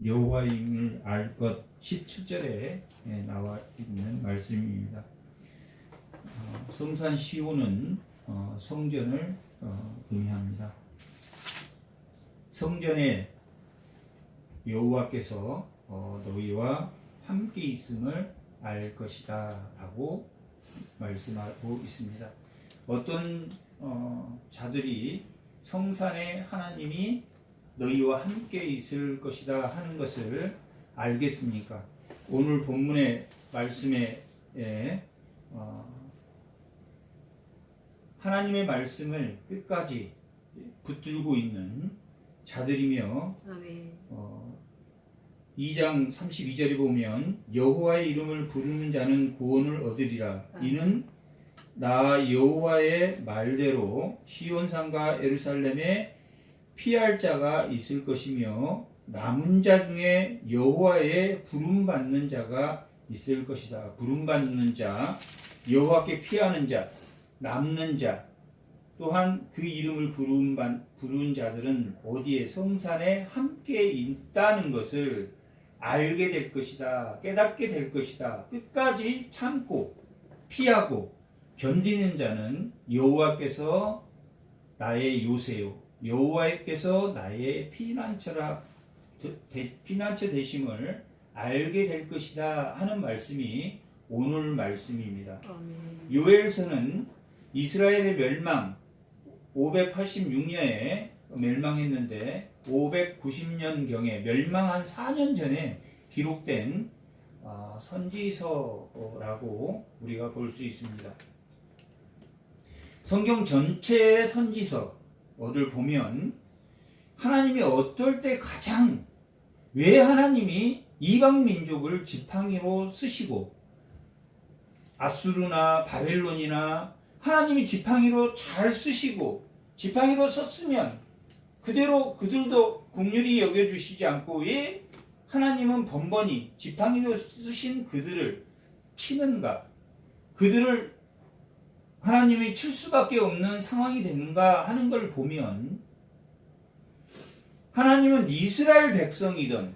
여호와임을 알 것 17절에 나와 있는 말씀입니다. 성산 시온은 성전을 의미합니다. 성전에 여호와께서 너희와 함께 있음을 알 것이다 라고 말씀하고 있습니다. 어떤 자들이 성산에 하나님이 너희와 함께 있을 것이다 하는 것을 알겠습니까? 오늘 본문의 말씀에 하나님의 말씀을 끝까지 붙들고 있는 자들이며 2장 32절에 보면 여호와의 이름을 부르는 자는 구원을 얻으리라. 이는 나 여호와의 말대로 시온산과 예루살렘에 피할 자가 있을 것이며 남은 자 중에 여호와의 부름받는 자가 있을 것이다. 부름받는 자, 여호와께 피하는 자, 남는 자, 또한 그 이름을 부른 자들은 어디에 성산에 함께 있다는 것을 알게 될 것이다. 깨닫게 될 것이다. 끝까지 참고 피하고 견디는 자는 여호와께서 나의 요새요, 여호와께서 나의 피난처 되심을 알게 될 것이다 하는 말씀이 오늘 말씀입니다. 요엘서는 이스라엘의 멸망 586년에 멸망했는데 590년경에 멸망한 4년 전에 기록된 선지서라고 우리가 볼 수 있습니다. 성경 전체의 선지서를 보면 하나님이 어떨 때 가장 왜 하나님이 이방 민족을 지팡이로 쓰시고 아수르나 바벨론이나 하나님이 지팡이로 잘 쓰시고 지팡이로 썼으면 그대로 그들도 긍휼히 여겨주시지 않고 왜 하나님은 번번이 지팡이로 쓰신 그들을 치는가? 그들을 하나님이 칠 수밖에 없는 상황이 되는가 하는 걸 보면 하나님은 이스라엘 백성이든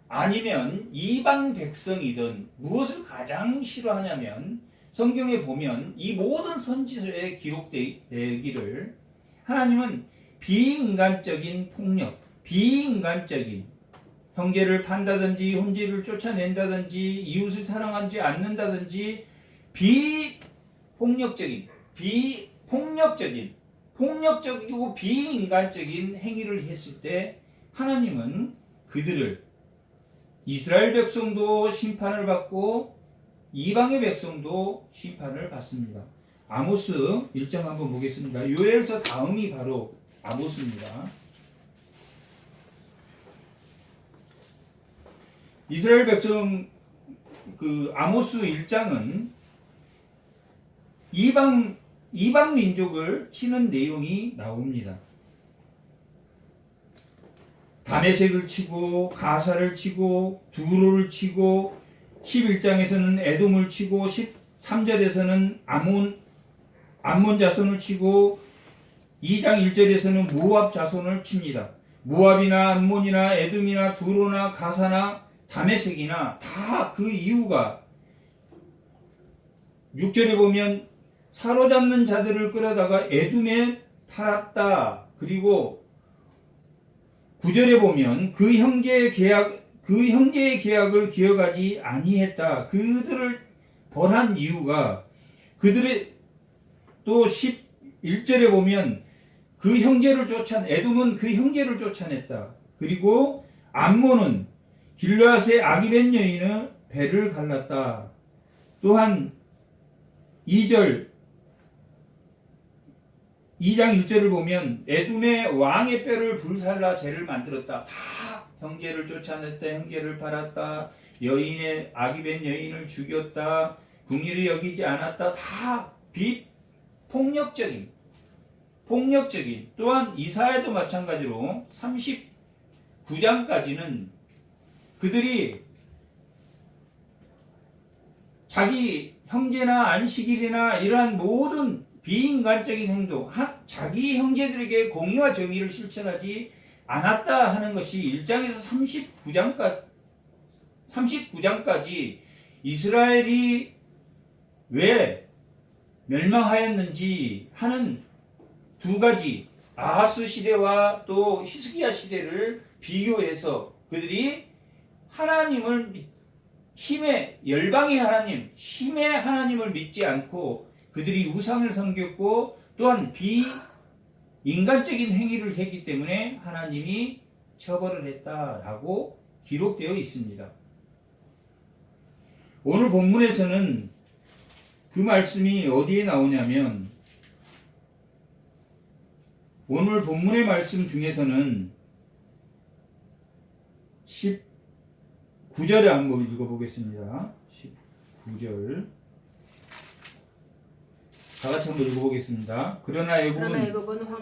아니면 이방 백성이든 무엇을 가장 싫어하냐면 성경에 보면 이 모든 선지서에 기록되기를 하나님은 비인간적인 폭력, 비인간적인 형제를 판다든지 형제를 쫓아낸다든지 이웃을 사랑하지 않는다든지 폭력적이고 비인간적인 행위를 했을 때 하나님은 그들을 이스라엘 백성도 심판을 받고 이방의 백성도 심판을 받습니다. 아모스 1장 한번 보겠습니다. 요엘서 다음이 바로 아모스입니다. 이스라엘 백성 아모스 1장은 이방 민족을 치는 내용이 나옵니다. 다메섹을 치고 가사를 치고 두로를 치고 11장에서는 에돔을 치고 13절에서는 암몬 자손을 치고 2장 1절에서는 모압 자손을 칩니다. 모압이나 암몬이나 에돔이나 두로나 가사나 다메섹이나 다 그 이유가 6절에 보면 사로잡는 자들을 끌어다가 에돔에 팔았다. 그리고 9절에 보면 그 형제의 계약을 기억하지 아니했다. 그들을 벌한 이유가 그들의 또 11절에 보면 그 형제를 에돔은 그 형제를 쫓아냈다. 그리고 암몬은 길르앗의 아기벤 여인의 배를 갈랐다. 또한 2장 1절을 보면 에돔의 왕의 뼈를 불살라 죄를 만들었다. 다 형제를 쫓아냈다. 형제를 팔았다. 여인의 아기벤 여인을 죽였다. 긍휼히 여기지 않았다. 다 폭력적인 또한 이사야도 마찬가지로 39장까지는 그들이 자기 형제나 안식일이나 이러한 모든 비인간적인 행동, 자기 형제들에게 공의와 정의를 실천하지 않았다 하는 것이 1장에서 39장까지 이스라엘이 왜 멸망하였는지 하는 두 가지 아하스 시대와 또 히스기야 시대를 비교해서 그들이 하나님을 힘의 열방의 하나님, 힘의 하나님을 믿지 않고 그들이 우상을 섬겼고 또한 비인간적인 행위를 했기 때문에 하나님이 처벌을 했다라고 기록되어 있습니다. 오늘 본문에서는 그 말씀이 어디에 나오냐면 오늘 본문의 말씀 중에서는 19절에 한번 읽어보겠습니다. 19절 다 같이 한번 읽어보겠습니다. 그러나 애굽은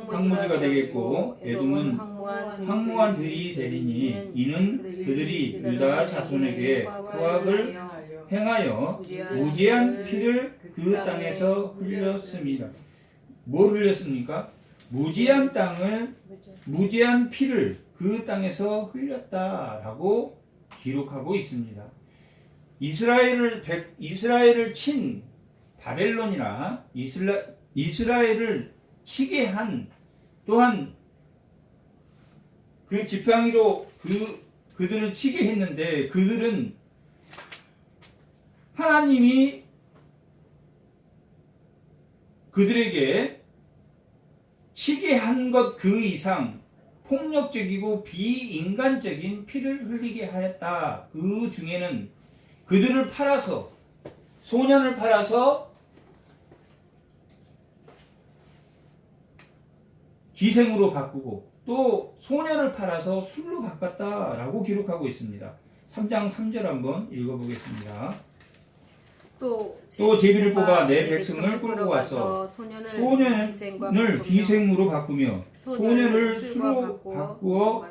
황무지가 되겠고 에돔은 황무한 들이 되리니 이는 그들이 유다 자손에게 포악을 행하여 무죄한 피를 그 땅에서 흘렸습니다. 뭘 흘렸습니까? 무죄한 피를 그 땅에서 흘렸다라고 기록하고 있습니다. 이스라엘을 친 바벨론이나 이스라엘을 치게 한 또한 그 지팡이로 그들을 치게 했는데 그들은 하나님이 그들에게 치게 한 것 그 이상 폭력적이고 비인간적인 피를 흘리게 하였다. 그 중에는 그들을 팔아서 소년을 팔아서 기생으로 바꾸고 또 소년을 팔아서 술로 바꿨다라고 기록하고 있습니다. 3장 3절 한번 읽어보겠습니다. 또 제비를 뽑아 내 백성을 끌고 와서 소년을 기생으로 바꾸며 소년을 술로 바꾸어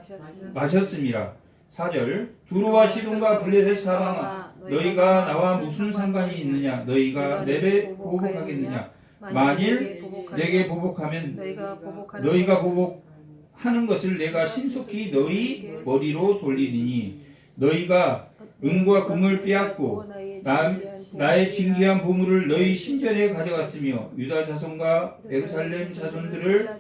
마셨습니다. 4절 두로와 시돈과 블레셋 사방아 너희가 나와 무슨 상관이 있느냐 너희가 내게 보복하겠느냐 만일 내게 보복하면 너희가 보복하는 것을 내가 신속히 너희 머리로 돌리리니 너희가 은과 금을 빼앗고 나의 진귀한 보물을 너희 신전에 가져갔으며 유다 자손과 예루살렘 자손들을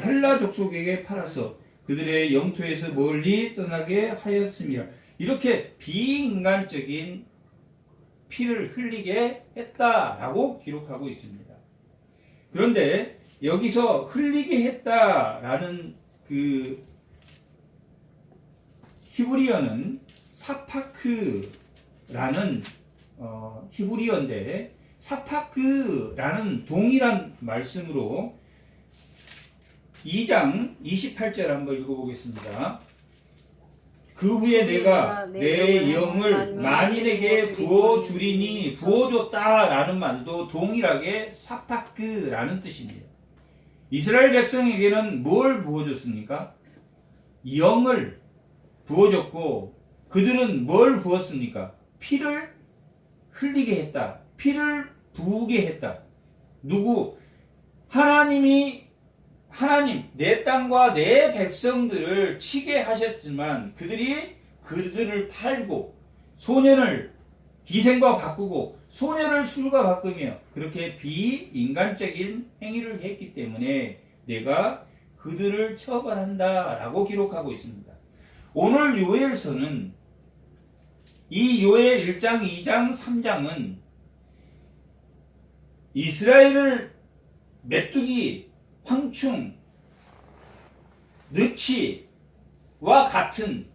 헬라 족속에게 팔아서 그들의 영토에서 멀리 떠나게 하였습니다. 이렇게 비인간적인 피를 흘리게 했다라고 기록하고 있습니다. 그런데 여기서 흘리게 했다라는 그 히브리어는 사파크라는 히브리어인데 사파크라는 동일한 말씀으로 2장 28절 한번 읽어보겠습니다. 그 후에 내가 내 영을 만인에게 부어주리니 부어줬다라는 말도 동일하게 사파크라는 뜻입니다. 이스라엘 백성에게는 뭘 부어줬습니까? 영을 부어줬고 그들은 뭘 부었습니까? 피를 흘리게 했다. 피를 부으게 했다. 누구? 하나님 내 땅과 내 백성들을 치게 하셨지만 그들을 팔고 소년을 기생과 바꾸고 소년을 술과 바꾸며 그렇게 비인간적인 행위를 했기 때문에 내가 그들을 처벌한다라고 기록하고 있습니다. 오늘 요엘서는 이 요엘 1장, 2장, 3장은 이스라엘을 메뚜기, 황충, 느치와 같은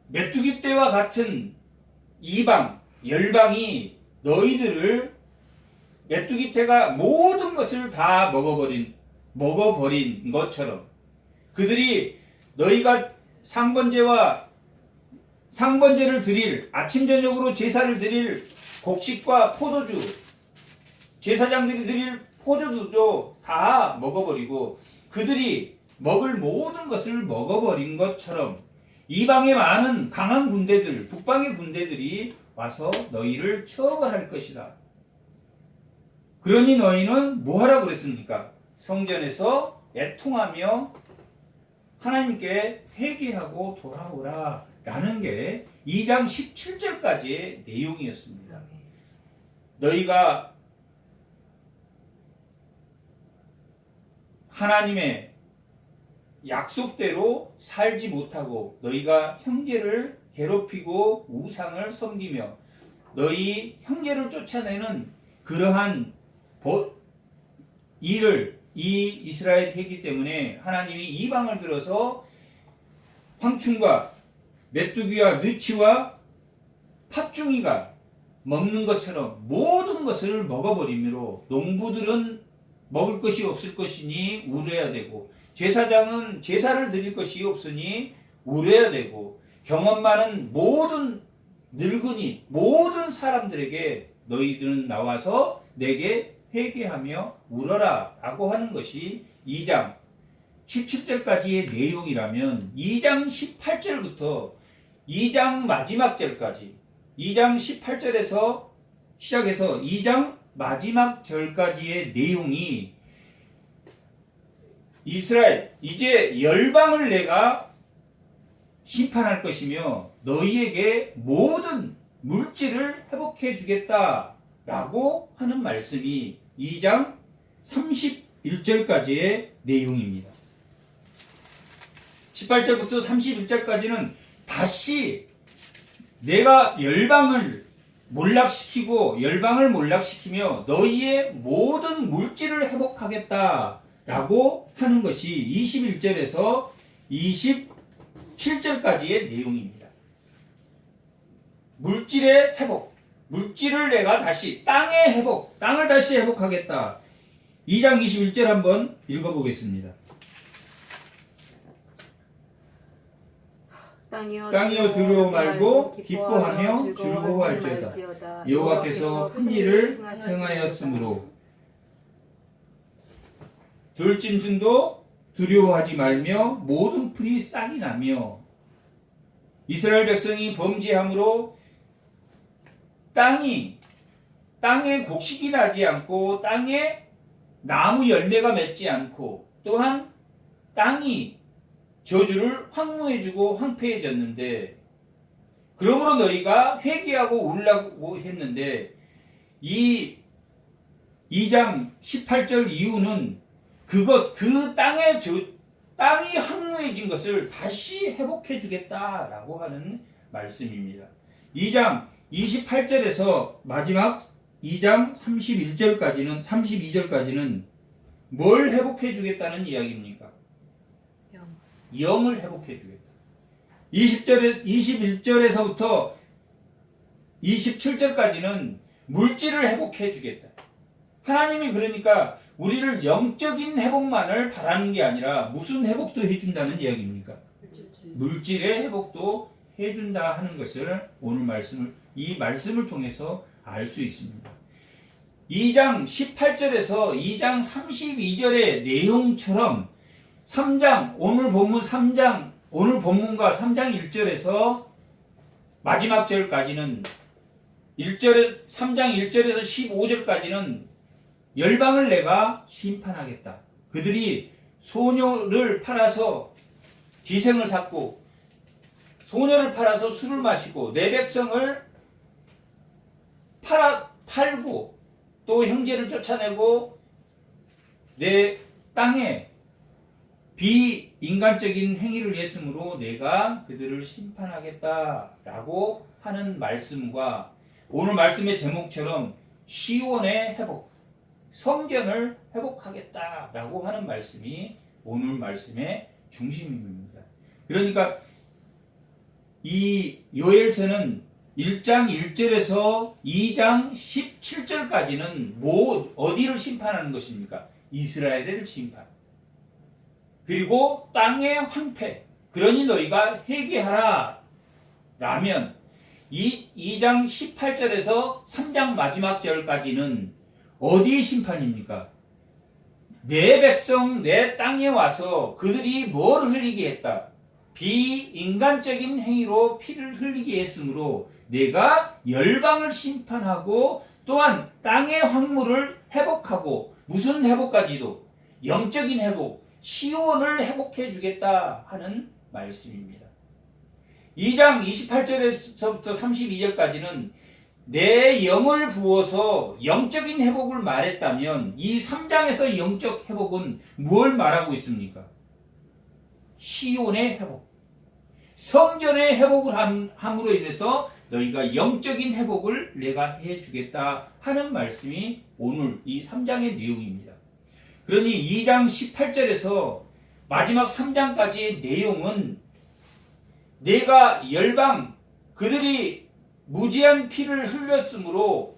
메뚜기 떼와 같은 이방, 열방이 너희들을 메뚜기 떼가 모든 것을 다 먹어버린 것처럼 그들이 너희가 상번제를 드릴 아침 저녁으로 제사를 드릴 곡식과 포도주 제사장들이 드릴 포도주도 다 먹어버리고 그들이 먹을 모든 것을 먹어버린 것처럼 이방의 많은 강한 군대들 북방의 군대들이 와서 너희를 처벌할 것이다. 그러니 너희는 뭐 하라고 그랬습니까? 성전에서 애통하며 하나님께 회개하고 돌아오라 라는 게 2장 17절까지의 내용이었습니다. 너희가 하나님의 약속대로 살지 못하고 너희가 형제를 괴롭히고 우상을 섬기며 너희 형제를 쫓아내는 그러한 일을 이 이스라엘 했기 때문에 하나님이 이방을 들어서 황충과 메뚜기와 느치와 팥중이가 먹는 것처럼 모든 것을 먹어버리므로 농부들은 먹을 것이 없을 것이니 우려야 되고 제사장은 제사를 드릴 것이 없으니 우려야 되고 경험 많은 모든 늙은이 모든 사람들에게 너희들은 나와서 내게 회개하며 울어라 라고 하는 것이 2장 17절까지의 내용이라면 2장 18절부터 2장 마지막 절까지 2장 18절에서 시작해서 2장 마지막 절까지의 내용이 이스라엘 이제 열방을 내가 심판할 것이며 너희에게 모든 물질을 회복해 주겠다 라고 하는 말씀이 2장 31절까지의 내용입니다. 18절부터 31절까지는 다시 내가 열방을 몰락시키며 너희의 모든 물질을 회복하겠다라고 하는 것이 21절에서 27절까지의 내용입니다. 물질의 회복, 물질을 내가 다시 땅의 회복, 땅을 다시 회복하겠다. 2장 21절 한번 읽어보겠습니다. 땅이여 두려워 말고 기뻐하며 즐거워할지어다. 여호와께서 큰 일을 행하였으므로 들짐승도 두려워하지 말며 모든 풀이 싹이 나며 이스라엘 백성이 범죄함으로 땅에 곡식이 나지 않고 땅에 나무 열매가 맺지 않고 또한 땅이 저주를 황무해주고 황폐해졌는데 그러므로 너희가 회개하고 울라고 했는데 이 2장 18절 이후는 그 땅이 황무해진 것을 다시 회복해 주겠다라고 하는 말씀입니다. 2장 28절에서 마지막 2장 32절까지는 뭘 회복해 주겠다는 이야기입니까? 영을 회복해 주겠다. 21절에서부터 27절까지는 물질을 회복해 주겠다. 하나님이 그러니까 우리를 영적인 회복만을 바라는 게 아니라 무슨 회복도 해준다는 이야기입니까? 물질의 회복도 해준다 하는 것을 오늘 이 말씀을 통해서 알 수 있습니다. 2장 18절에서 2장 32절의 내용처럼 3장 오늘 본문과 3장 1절에서 마지막 절까지는 3장 1절에서 15절까지는 열방을 내가 심판하겠다. 그들이 소녀를 팔아서 기생을 샀고 소녀를 팔아서 술을 마시고 내 백성을 팔고 또 형제를 쫓아내고 내 땅에 비인간적인 행위를 했으므로 내가 그들을 심판하겠다라고 하는 말씀과 오늘 말씀의 제목처럼 시온의 회복, 성전을 회복하겠다라고 하는 말씀이 오늘 말씀의 중심입니다. 그러니까 이 요엘서는 1장 1절에서 2장 17절까지는 어디를 심판하는 것입니까? 이스라엘을 심판. 그리고 땅의 황폐. 그러니 너희가 회개하라. 라면 2장 18절에서 3장 마지막 절까지는 어디의 심판입니까? 내 백성 내 땅에 와서 그들이 뭘 흘리게 했다? 비인간적인 행위로 피를 흘리게 했으므로 내가 열방을 심판하고 또한 땅의 황무를 회복하고 무슨 회복까지도 영적인 회복, 시온을 회복해 주겠다 하는 말씀입니다. 2장 28절에서부터 32절까지는 내 영을 부어서 영적인 회복을 말했다면 이 3장에서 영적 회복은 뭘 말하고 있습니까? 시온의 회복, 성전의 회복을 함으로 인해서 너희가 영적인 회복을 내가 해주겠다 하는 말씀이 오늘 이 3장의 내용입니다. 그러니 2장 18절에서 마지막 3장까지의 내용은 내가 열방 그들이 무지한 피를 흘렸으므로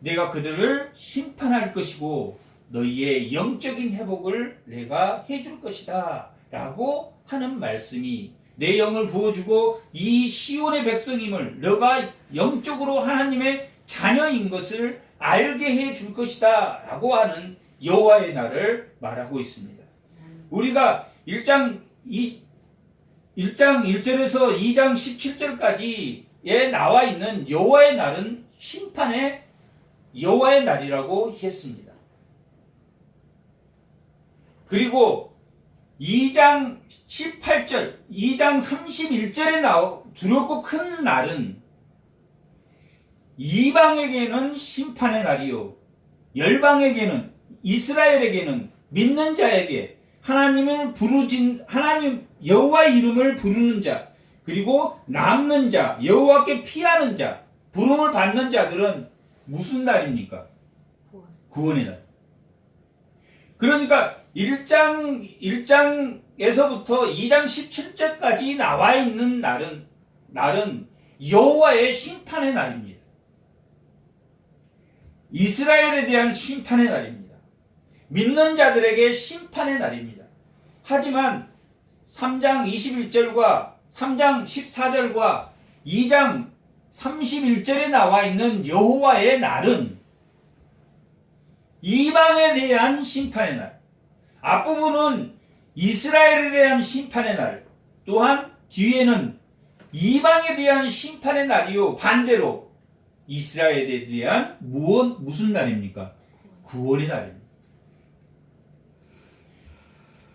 내가 그들을 심판할 것이고 너희의 영적인 회복을 내가 해줄 것이다 라고 하는 말씀이 내 영을 부어주고 이 시온의 백성임을 너가 영적으로 하나님의 자녀인 것을 알게 해줄 것이다 라고 하는 여호와의 날을 말하고 있습니다. 우리가 1장 1절에서 2장 17절까지에 나와 있는 여호와의 날은 심판의 여호와의 날이라고 했습니다. 그리고 2장 18절, 2장 31절에 두렵고 큰 날은 이방에게는 심판의 날이요 열방에게는 이스라엘에게는 믿는 자에게 하나님 여호와의 이름을 부르는 자 그리고 남는 자 여호와께 피하는 자 부름을 받는 자들은 무슨 날입니까? 구원의 날. 그러니까 1장에서부터 2장 17절까지 나와 있는 날은 여호와의 심판의 날입니다. 이스라엘에 대한 심판의 날입니다. 믿는 자들에게 심판의 날입니다. 하지만 3장 21절과 3장 14절과 2장 31절에 나와 있는 여호와의 날은 이방에 대한 심판의 날, 앞부분은 이스라엘에 대한 심판의 날, 또한 뒤에는 이방에 대한 심판의 날이요 반대로 이스라엘에 대한 무슨 날입니까? 구원의 날입니다.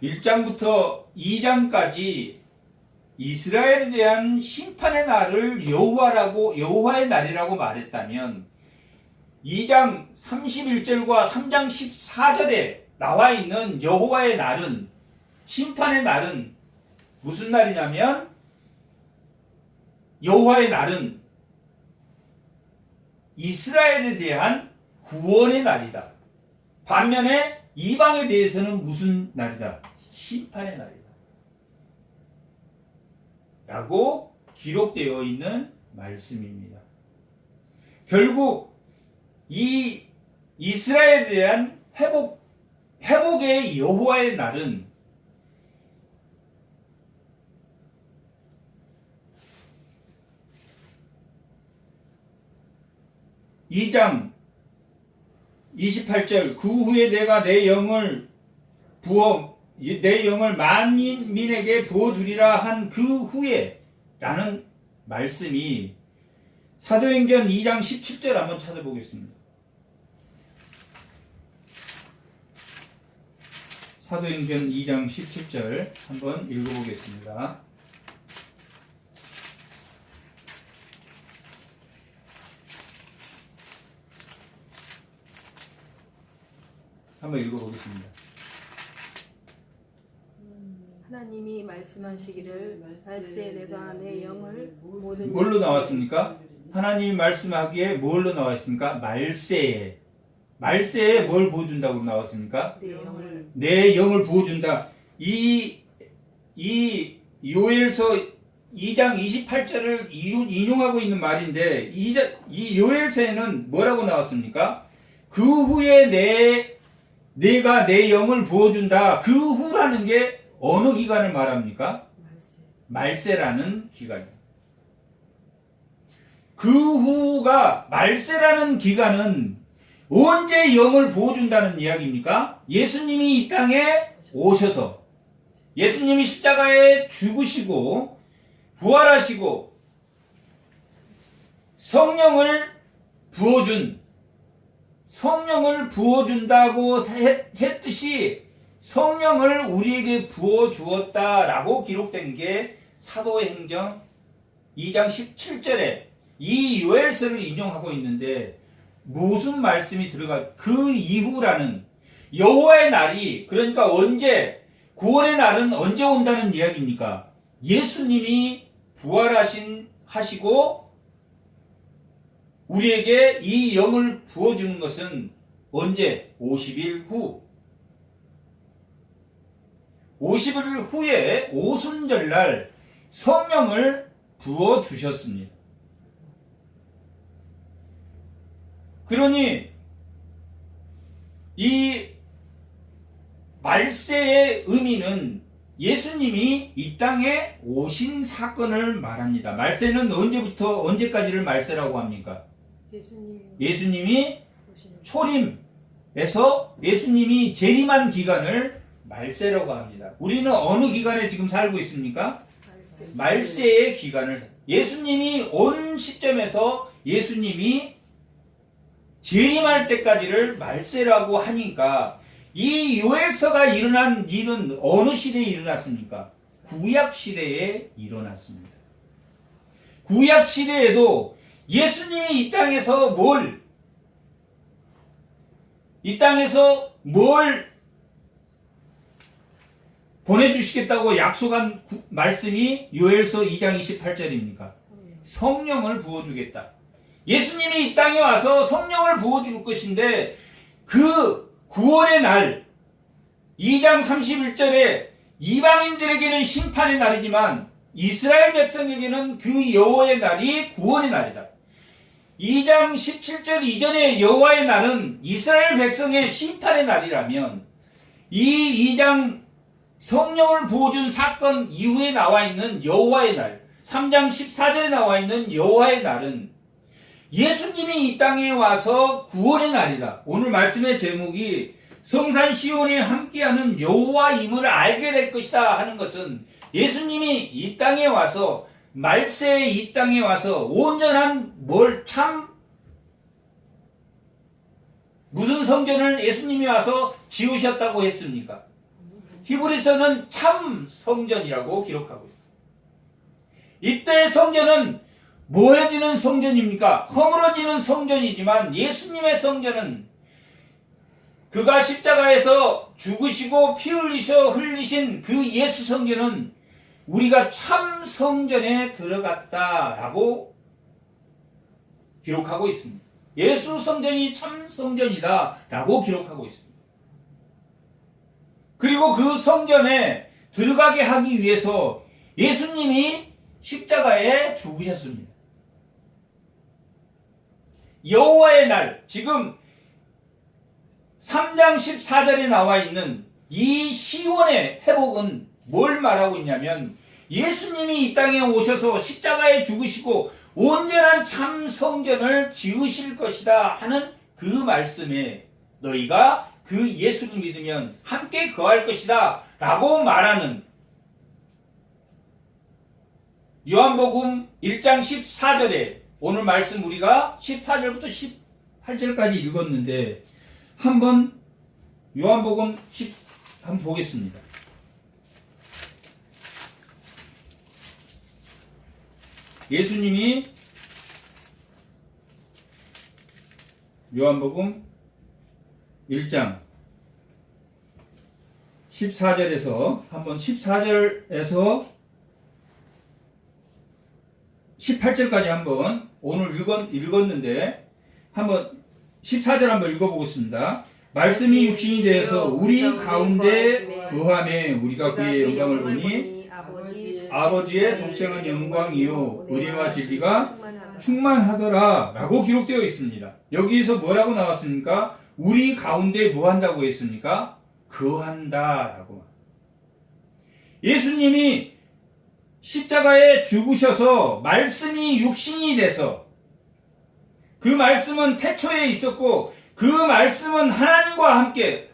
1장부터 2장까지 이스라엘에 대한 심판의 날을 여호와의 날이라고 말했다면 2장 31절과 3장 14절에 나와 있는 여호와의 날은 심판의 날은 무슨 날이냐면 여호와의 날은 이스라엘에 대한 구원의 날이다. 반면에 이방에 대해서는 무슨 날이다? 심판의 날이다. 라고 기록되어 있는 말씀입니다. 결국 이 이스라엘에 대한 회복의 여호와의 날은 (2장 28절) 그 후에 내가 내 영을 만민에게 부어주리라 한 그 후에 라는 말씀이 사도행전 2장 17절 한번 찾아보겠습니다. 사도행전 2장 17절 한번 읽어보겠습니다. 한번 읽어보겠습니다. 하나님이 말씀하시기를 말세 내가 내 영을 모든 뭘로 나왔습니까? 하나님이 말씀하기에 뭘로 나와 있습니까? 말세에 뭘 부어준다고 나왔습니까? 내 영을 부어준다. 이 요엘서 2장 28절을 인용하고 있는 말인데 이 요엘서에는 뭐라고 나왔습니까? 그 후에 내가 내 영을 부어준다. 그 후라는 게 어느 기간을 말합니까? 말세라는 기간입니다. 그 후가 말세라는 기간은 언제 영을 부어준다는 이야기입니까? 예수님이 이 땅에 오셔서 예수님이 십자가에 죽으시고 부활하시고 성령을 부어준, 성령을 부어준다고 했듯이 성령을 우리에게 부어주었다라고 기록된 게 사도행전 2장 17절에 이 요엘서를 인용하고 있는데, 무슨 말씀이 그 이후라는 여호와의 날이, 그러니까 언제, 구원의 날은 언제 온다는 이야기입니까? 예수님이 부활하시고 우리에게 이 영을 부어주는 것은 언제? 50일 후. 50일 후에 오순절날 성령을 부어주셨습니다. 그러니 이 말세의 의미는 예수님이 이 땅에 오신 사건을 말합니다. 말세는 언제부터 언제까지를 말세라고 합니까? 예수님이 초림에서 예수님이 재림한 기간을 말세라고 합니다. 우리는 어느 기간에 지금 살고 있습니까? 말세의 기간을. 예수님이 온 시점에서 예수님이 재림할 때까지를 말세라고 하니까, 이 요엘서가 일어난 일은 어느 시대에 일어났습니까? 구약 시대에 일어났습니다. 구약 시대에도 예수님이 이 땅에서 뭘 보내주시겠다고 약속한 말씀이 요엘서 2장 28절입니까? 성령을 부어주겠다. 예수님이 이 땅에 와서 성령을 부어줄 것인데, 그 구원의 날, 2장 31절에 이방인들에게는 심판의 날이지만 이스라엘 백성에게는 그 여호와의 날이 구원의 날이다. 2장 17절 이전의 여호와의 날은 이스라엘 백성의 심판의 날이라면, 이 2장 성령을 부어준 사건 이후에 나와 있는 여호와의 날, 3장 14절에 나와 있는 여호와의 날은 예수님이 이 땅에 와서 구원의 날이다. 오늘 말씀의 제목이 성산 시온에 함께하는 여호와임을 알게 될 것이다 하는 것은, 예수님이 이 땅에 와서, 말세에 이 땅에 와서 온전한 무슨 성전을 예수님이 와서 지으셨다고 했습니까? 히브리서는 참 성전이라고 기록하고 있습니다. 이때의 성전은 모해지는 성전입니까? 허물어지는 성전이지만, 예수님의 성전은 그가 십자가에서 죽으시고 피 흘리신 그 예수 성전은 우리가 참 성전에 들어갔다라고 기록하고 있습니다. 예수 성전이 참 성전이다라고 기록하고 있습니다. 그리고 그 성전에 들어가게 하기 위해서 예수님이 십자가에 죽으셨습니다. 여호와의 날, 지금 3장 14절에 나와 있는 이 시온의 회복은 뭘 말하고 있냐면, 예수님이 이 땅에 오셔서 십자가에 죽으시고 온전한 참 성전을 지으실 것이다 하는 그 말씀에, 너희가 그 예수를 믿으면 함께 거할 것이다 라고 말하는 요한복음 1장 14절에, 오늘 말씀 우리가 14절부터 18절까지 읽었는데, 한번 요한복음 10 한번 보겠습니다. 예수님이 요한복음 1장 14절에서 한번 14절에서 18절까지 한번 오늘 읽었는데, 한번 14절 한번 읽어보겠습니다. 말씀이 육신이 되어서 우리 가운데 거하매 우리가 그의 영광을 보니 아버지의 독생한 영광이요 의리와 진리가 충만하더라 라고 기록되어 있습니다. 여기에서 뭐라고 나왔습니까? 우리 가운데 뭐 한다고 했습니까? 거한다 라고. 예수님이 십자가에 죽으셔서 말씀이 육신이 돼서, 그 말씀은 태초에 있었고 그 말씀은 하나님과 함께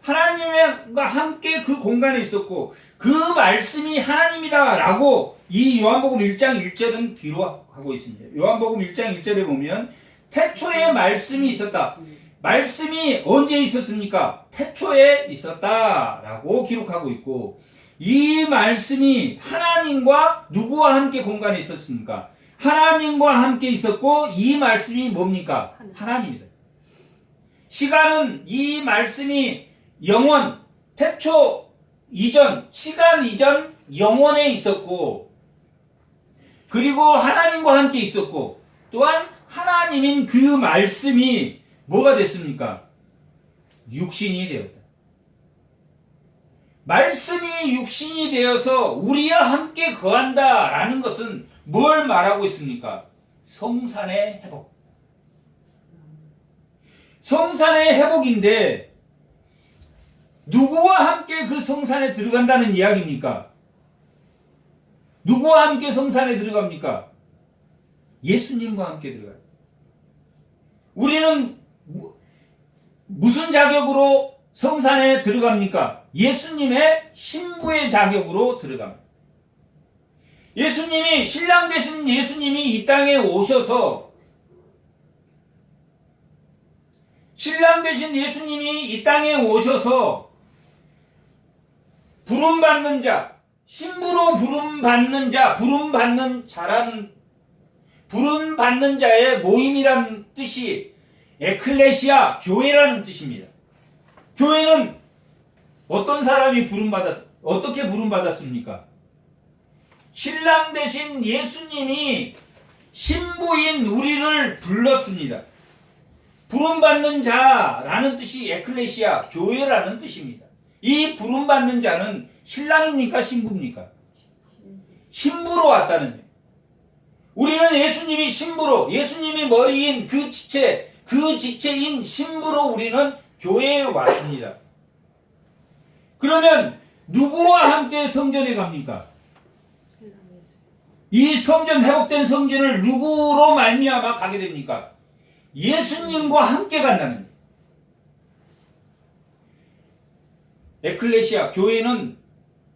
그 공간에 있었고 그 말씀이 하나님이다 라고 이 요한복음 1장 1절은 기록하고 있습니다. 요한복음 1장 1절에 보면 태초에 말씀이 있었다. 말씀이 언제 있었습니까? 태초에 있었다라고 기록하고 있고, 이 말씀이 하나님과 누구와 함께 공간에 있었습니까? 하나님과 함께 있었고, 이 말씀이 뭡니까? 하나님이다. 시간은 이 말씀이 영원, 태초 이전, 시간 이전 영원에 있었고, 그리고 하나님과 함께 있었고, 또한 하나님인 그 말씀이 뭐가 됐습니까? 육신이 되었다. 말씀이 육신이 되어서 우리와 함께 거한다라는 것은 뭘 말하고 있습니까? 성산의 회복. 성산의 회복인데 누구와 함께 그 성산에 들어간다는 이야기입니까? 누구와 함께 성산에 들어갑니까? 예수님과 함께 들어가요. 우리는 무슨 자격으로 성산에 들어갑니까? 예수님의 신부의 자격으로 들어갑니다. 예수님이, 신랑 되신 예수님이 이 땅에 오셔서, 신랑 되신 예수님이 이 땅에 오셔서 부름받는 자, 신부로 부름받는 자, 부름받는 자의 모임이라는 뜻이 에클레시아, 교회라는 뜻입니다. 교회는 어떤 사람이 어떻게 부름받았습니까? 신랑 되신 예수님이 신부인 우리를 불렀습니다. 부름받는 자라는 뜻이 에클레시아, 교회라는 뜻입니다. 이 부름받는 자는 신랑입니까? 신부입니까? 신부로 왔다는 거예요. 우리는 예수님이 신부로, 예수님이 머리인 그 지체인 신부로 우리는 교회에 왔습니다. 그러면 누구와 함께 성전에 갑니까? 이 성전, 회복된 성전을 누구로 말미암아 가게 됩니까? 예수님과 함께 간다는 거예요. 에클레시아, 교회는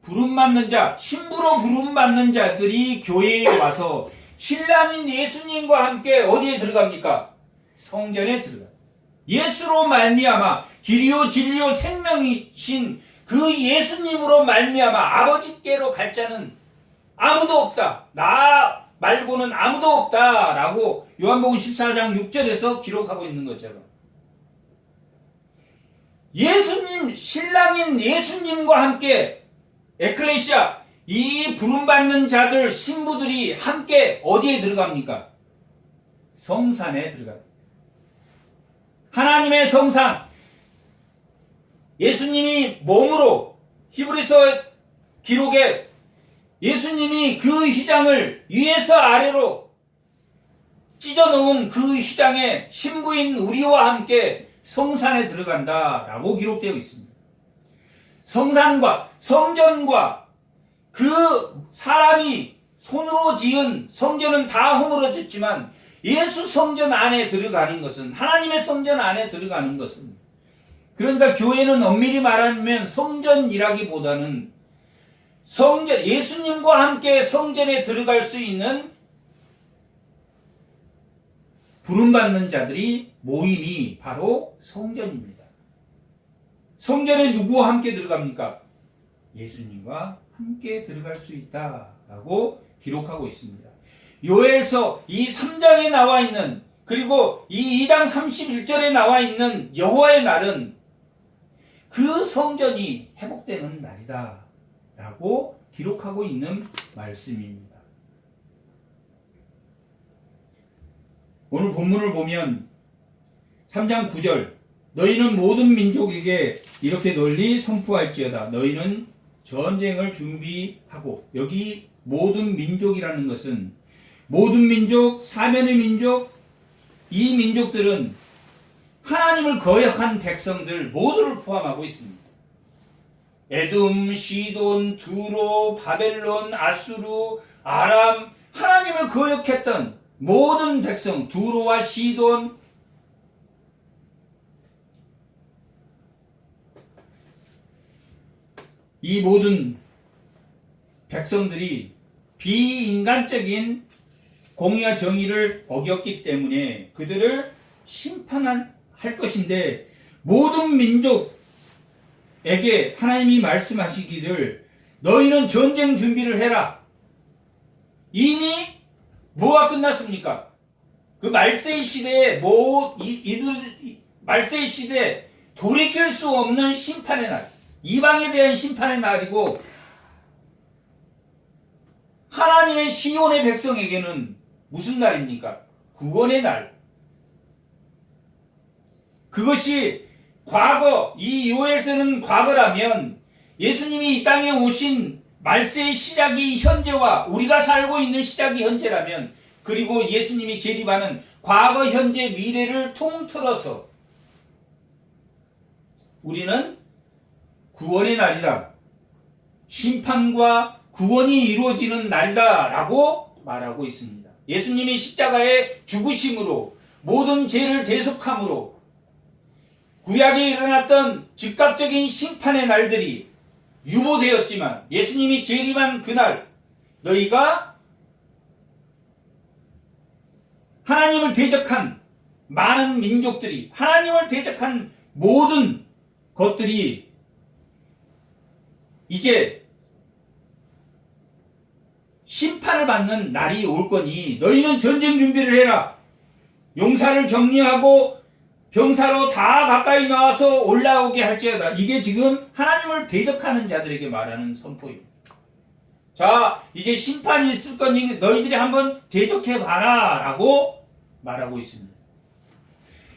부름받는 자, 신부로 부름받는 자들이 교회에 와서 신랑인 예수님과 함께 어디에 들어갑니까? 성전에 들어가요. 예수로 말미암아 길이요 진리요 생명이신 그 예수님으로 말미암아 아버지께로 갈 자는 아무도 없다. 나 말고는 아무도 없다. 라고 요한복음 14장 6절에서 기록하고 있는 것처럼 예수님, 신랑인 예수님과 함께 에클레시아, 이 부름받는 자들, 신부들이 함께 어디에 들어갑니까? 성산에 들어갑니다. 하나님의 성산, 예수님이 몸으로, 히브리서 기록에 예수님이 그 휘장을 위에서 아래로 찢어놓은 그 휘장에 신부인 우리와 함께 성산에 들어간다라고 기록되어 있습니다. 성산과 성전과 그 사람이 손으로 지은 성전은 다 허물어졌지만 예수 성전 안에 들어가는 것은, 하나님의 성전 안에 들어가는 것은, 그러니까 교회는 엄밀히 말하면 성전이라기보다는 성전, 예수님과 함께 성전에 들어갈 수 있는 부름받는 자들이 모임이 바로 성전입니다. 성전에 누구와 함께 들어갑니까? 예수님과 함께 들어갈 수 있다라고 기록하고 있습니다. 요엘서 이 3장에 나와 있는, 그리고 이 2장 31절에 나와 있는 여호와의 날은 그 성전이 회복되는 날이다 라고 기록하고 있는 말씀입니다. 오늘 본문을 보면 3장 9절, 너희는 모든 민족에게 이렇게 널리 선포할지어다. 너희는 전쟁을 준비하고, 여기 모든 민족이라는 것은 모든 민족, 사면의 민족, 이 민족들은 하나님을 거역한 백성들 모두를 포함하고 있습니다. 에돔, 시돈, 두로, 바벨론, 아수르, 아람, 하나님을 거역했던 모든 백성, 두로와 시돈, 이 모든 백성들이 비인간적인 공의와 정의를 어겼기 때문에 그들을 심판할 것인데, 모든 민족에게 하나님이 말씀하시기를 너희는 전쟁 준비를 해라. 이미 뭐가 끝났습니까? 그 말세의 시대에 말세의 시대에 돌이킬 수 없는 심판의 날, 이방에 대한 심판의 날이고, 하나님의 시온의 백성에게는 무슨 날입니까? 구원의 날. 그것이 과거, 이 요엘서는 과거라면 예수님이 이 땅에 오신 말세의 시작이 현재와 우리가 살고 있는 시작이 현재라면, 그리고 예수님이 재림하는 과거, 현재, 미래를 통틀어서 우리는 구원의 날이다, 심판과 구원이 이루어지는 날이다 라고 말하고 있습니다. 예수님이 십자가의 죽으심으로 모든 죄를 대속함으로 구약에 일어났던 즉각적인 심판의 날들이 유보되었지만, 예수님이 재림한 그날 너희가 하나님을 대적한 많은 민족들이, 하나님을 대적한 모든 것들이 이제 심판을 받는 날이 올 거니 너희는 전쟁 준비를 해라. 용사를 격리하고 병사로 다 가까이 나와서 올라오게 할지어다. 이게 지금 하나님을 대적하는 자들에게 말하는 선포입니다. 자, 이제 심판이 있을 거니 너희들이 한번 대적해봐라 라고 말하고 있습니다.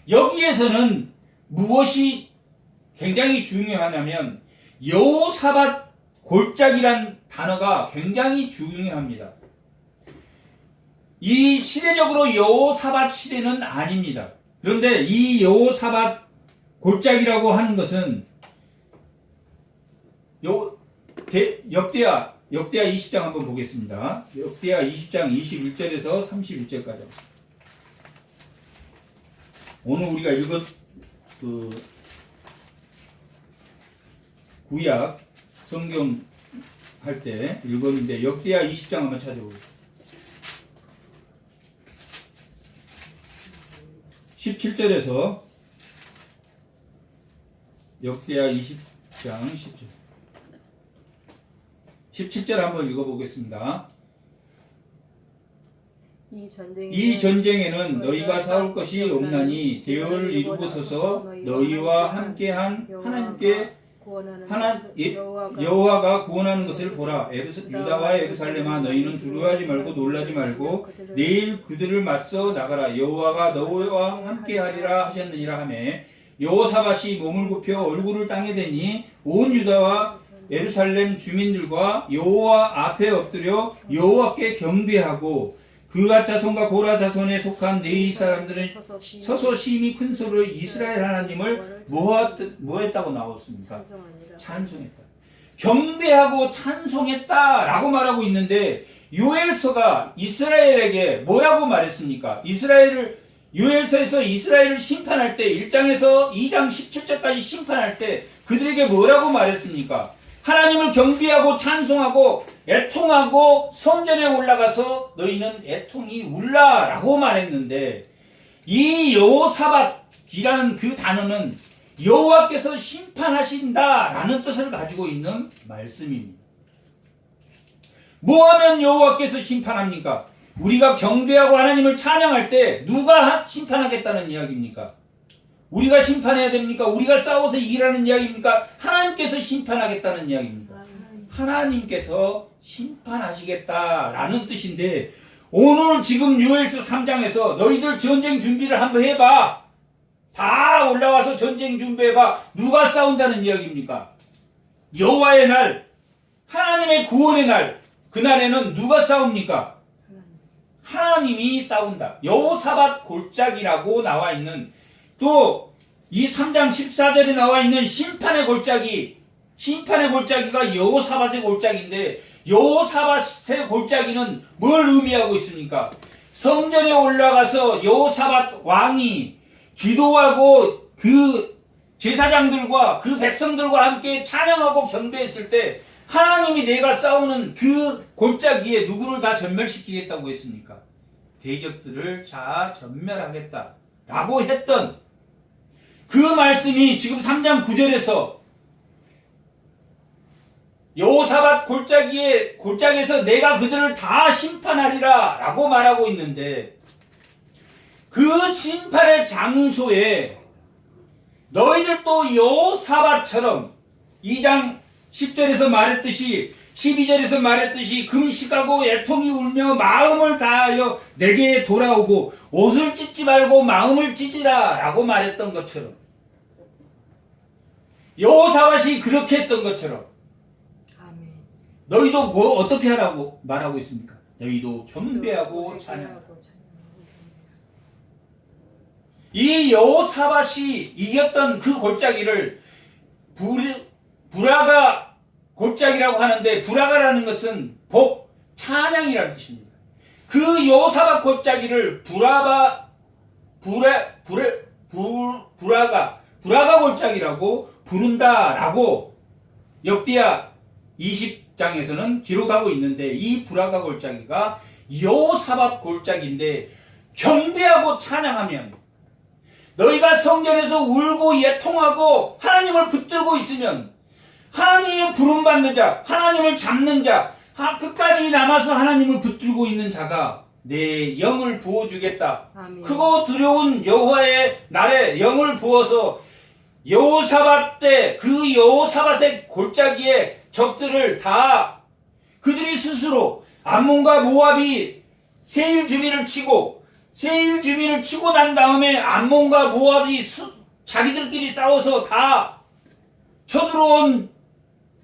여기에서는 무엇이 굉장히 중요하냐면, 여호사밧 골짜기란 단어가 굉장히 중요합니다. 이 시대적으로 여호사밧 시대는 아닙니다. 그런데 이 여호사밧 골짜기라고 하는 것은 역대하 20장 한번 보겠습니다. 역대하 20장 21절에서 31절까지. 오늘 우리가 읽은 구약 성경 할 때 읽었는데, 역대하 20장 한번 찾아보겠습니다. 17절에서 역대하 20장 10절. 17절 한번 읽어보겠습니다. 이 전쟁에는 너희가 싸울 것이 없나니 대열을 이루고 서서 너희와 함께한 하나님께 여호와가 구원하는 것을 보라. 유다와 예루살렘아, 너희는 두려워하지 말고 놀라지 말고 내일 그들을 맞서 나가라. 여호와가 너희와 함께하리라 하셨느니라 하매, 여호사밧이 몸을 굽혀 얼굴을 땅에 대니 온 유다와 예루살렘 주민들과 여호와 앞에 엎드려 여호와께 경배하고, 그앗 자손과 고라 자손에 속한 네이 사람들은 서서 심히 큰 소리로 이스라엘 하나님을 뭐 했다고 나왔습니까? 찬송했다. 경배하고 찬송했다라고 말하고 있는데, 요엘서가 이스라엘에게 뭐라고 말했습니까? 요엘서에서 이스라엘을 심판할 때 1장에서 2장 17절까지 심판할 때 그들에게 뭐라고 말했습니까? 하나님을 경배하고 찬송하고 애통하고 성전에 올라가서 너희는 애통이 울라라고 말했는데, 이 여호사밧이라는 그 단어는 여호와께서 심판하신다라는 뜻을 가지고 있는 말씀입니다. 뭐하면 여호와께서 심판합니까? 우리가 경배하고 하나님을 찬양할 때 누가 심판하겠다는 이야기입니까? 우리가 심판해야 됩니까? 우리가 싸워서 이기라는 이야기입니까? 하나님께서 심판하겠다는 이야기입니다. 하나님께서 심판하시겠다라는 뜻인데, 오늘 지금 요엘서 3장에서 너희들 전쟁 준비를 한번 해봐. 다 올라와서 전쟁 준비해봐. 누가 싸운다는 이야기입니까? 여호와의 날, 하나님의 구원의 날, 그날에는 누가 싸웁니까? 하나님이 싸운다. 여호사밧 골짜기라고 나와 있는, 또 이 3장 14절에 나와 있는 심판의 골짜기가 여호사밧의 골짜기인데, 여호사밧의 골짜기는 뭘 의미하고 있습니까? 성전에 올라가서 여호사밧 왕이 기도하고 그 제사장들과 그 백성들과 함께 찬양하고 경배했을 때, 하나님이 내가 싸우는 그 골짜기에 누구를 다 전멸시키겠다고 했습니까? 대적들을 다 전멸하겠다라고 했던 그 말씀이 지금 3장 9절에서 여호사밧 골짜기에서 내가 그들을 다 심판하리라 라고 말하고 있는데, 그 심판의 장소에 너희들도 여호사밧처럼 2장 10절에서 말했듯이 12절에서 말했듯이 금식하고 애통이 울며 마음을 다하여 내게 돌아오고 옷을 찢지 말고 마음을 찢으라 라고 말했던 것처럼, 여호사밧이 그렇게 했던 것처럼 아멘. 너희도 뭐 어떻게 하라고 말하고 있습니까? 너희도 경배하고 찬양하라. 이 여호사밧이 이겼던 그 골짜기를 부라가 골짜기라고 하는데, 부라가라는 것은 복, 찬양이라는 뜻입니다. 그 여호사밧 골짜기를 부라가 골짜기라고 부른다라고 역대하 20장에서는 기록하고 있는데, 이 부라가 골짜기가 여호사밧 골짜기인데, 경배하고 찬양하면, 너희가 성전에서 울고 애통하고 하나님을 붙들고 있으면, 하나님의 부름받는 자, 하나님을 잡는 자, 끝까지 남아서 하나님을 붙들고 있는 자가 내 영을 부어주겠다. 아멘. 크고 두려운 여호와의 날에 영을 부어서 여호사밧 때 그 여호사밧의 골짜기에 적들을 다 그들이 스스로 암몬과 모압이 세일 주민을 치고 난 다음에 암몬과 모압이 자기들끼리 싸워서 다 쳐들어온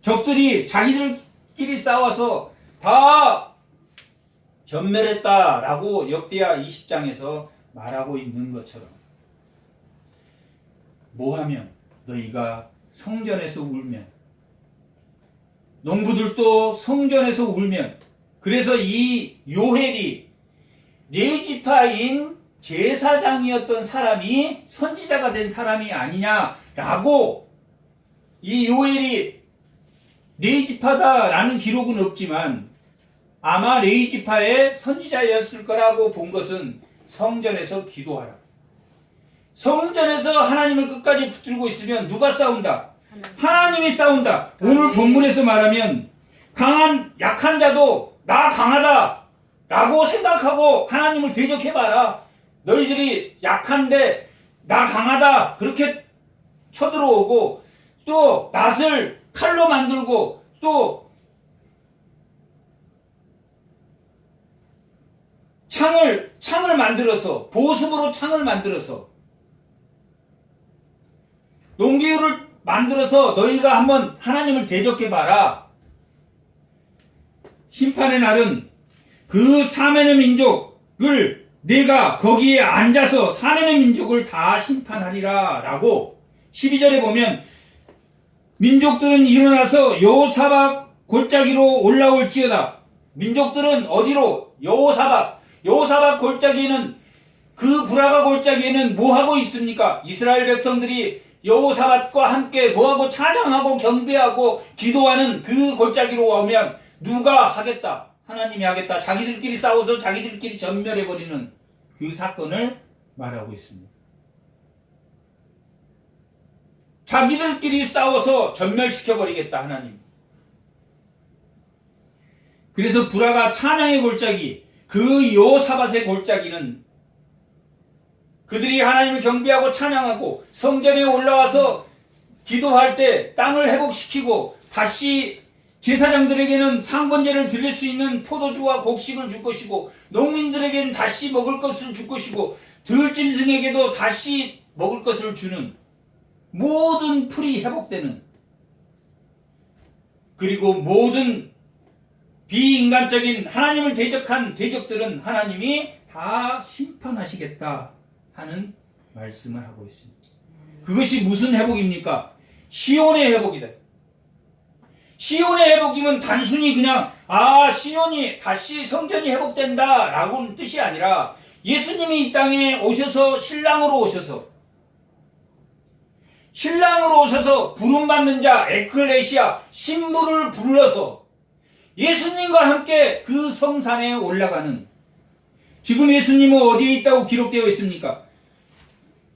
적들이 자기들끼리 싸워서 다 전멸했다라고 역대하 20장에서 말하고 있는 것처럼, 뭐하면 너희가 성전에서 울면, 농부들도 성전에서 울면, 그래서 이 요헬이 레위지파인 제사장이었던 사람이 선지자가 된 사람이 아니냐라고, 이 요엘이 레위지파다라는 기록은 없지만 아마 레위지파의 선지자였을 거라고 본 것은 성전에서 기도하라. 성전에서 하나님을 끝까지 붙들고 있으면 누가 싸운다? 하나님이 싸운다. 오늘 본문에서 말하면 약한 자도 나 강하다 라고 생각하고 하나님을 대적해봐라. 너희들이 약한데 나 강하다 그렇게 쳐들어오고, 또 낫을 칼로 만들고, 또 창을 만들어서, 보습으로 창을 만들어서, 농기구를 만들어서 너희가 한번 하나님을 대적해봐라. 심판의 날은 그 사면의 민족을 내가 거기에 앉아서 사면의 민족을 다 심판하리라 라고 12절에 보면, 민족들은 일어나서 여호사밧 골짜기로 올라올지어다. 민족들은 어디로? 여호사밧 골짜기에는, 그 부라가 골짜기에는 뭐하고 있습니까? 이스라엘 백성들이 여호사밧과 함께 뭐하고 찬양하고 경배하고 기도하는 그 골짜기로 오면 누가 하겠다? 하나님이 하겠다. 자기들끼리 싸워서 자기들끼리 전멸해버리는 그 사건을 말하고 있습니다. 자기들끼리 싸워서 전멸시켜버리겠다, 하나님. 그래서 부라가 찬양의 골짜기, 그 여호사밧의 골짜기는 그들이 하나님을 경배하고 찬양하고 성전에 올라와서 기도할 때 땅을 회복시키고, 다시 제사장들에게는 상번제를 드릴 수 있는 포도주와 곡식을 줄 것이고, 농민들에게는 다시 먹을 것을 줄 것이고, 들짐승에게도 다시 먹을 것을 주는, 모든 풀이 회복되는, 그리고 모든 비인간적인 하나님을 대적한 대적들은 하나님이 다 심판하시겠다 하는 말씀을 하고 있습니다. 그것이 무슨 회복입니까? 시온의 회복이다. 시온의 회복이면 단순히 그냥 시온이 다시 성전이 회복된다 라고는 뜻이 아니라, 예수님이 이 땅에 오셔서 신랑으로 오셔서 부름받는 자 에클레시아 신부를 불러서 예수님과 함께 그 성산에 올라가는, 지금 예수님은 어디에 있다고 기록되어 있습니까?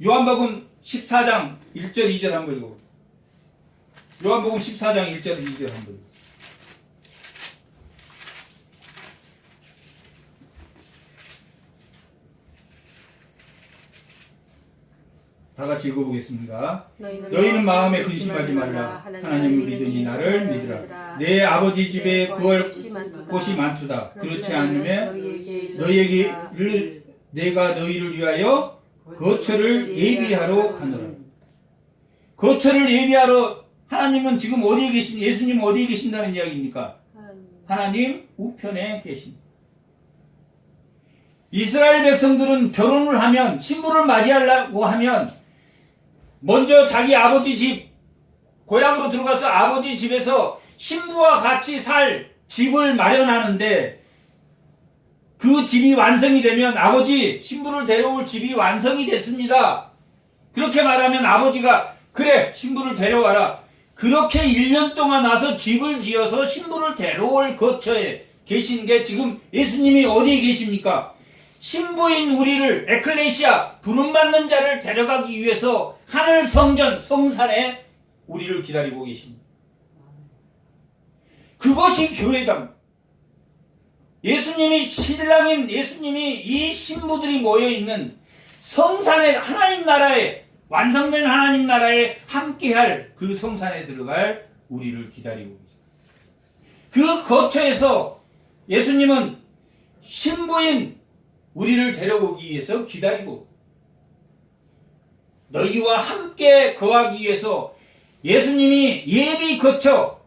요한복음 14장 1절 2절 한번 읽어보세요. 요한복음 14장 1절 2절 한번. 다 같이 읽어보겠습니다. 너희는 마음에 근심하지 말라. 하나님을 믿으니 나를 믿으라. 내 아버지 집에 구할 곳이 많도다. 그렇지 않으면 너희에게 내가 너희를 위하여 거처를 예비하러 가노라. 거처를 예비하러 하나님은 지금 어디에 계신, 예수님 어디에 계신다는 이야기입니까? 하나님 우편에 계십니다. 이스라엘 백성들은 결혼을 하면, 신부를 맞이하려고 하면 먼저 자기 아버지 집, 고향으로 들어가서 아버지 집에서 신부와 같이 살 집을 마련하는데, 그 집이 완성이 되면 아버지, 신부를 데려올 집이 완성이 됐습니다. 그렇게 말하면 아버지가 그래, 신부를 데려와라. 그렇게 1년 동안 와서 집을 지어서 신부를 데려올 거처에 계신 게 지금 예수님이 어디에 계십니까? 신부인 우리를, 에클레시아, 부름받는 자를 데려가기 위해서 하늘 성전, 성산에 우리를 기다리고 계십니다. 그것이 교회다. 예수님이 신랑인, 예수님이 이 신부들이 모여있는 성산에, 하나님 나라에, 완성된 하나님 나라에 함께할 그 성산에 들어갈 우리를 기다리고 계십니다. 그 거처에서 예수님은 신부인 우리를 데려오기 위해서 기다리고, 너희와 함께 거하기 위해서 예수님이 예비 거처,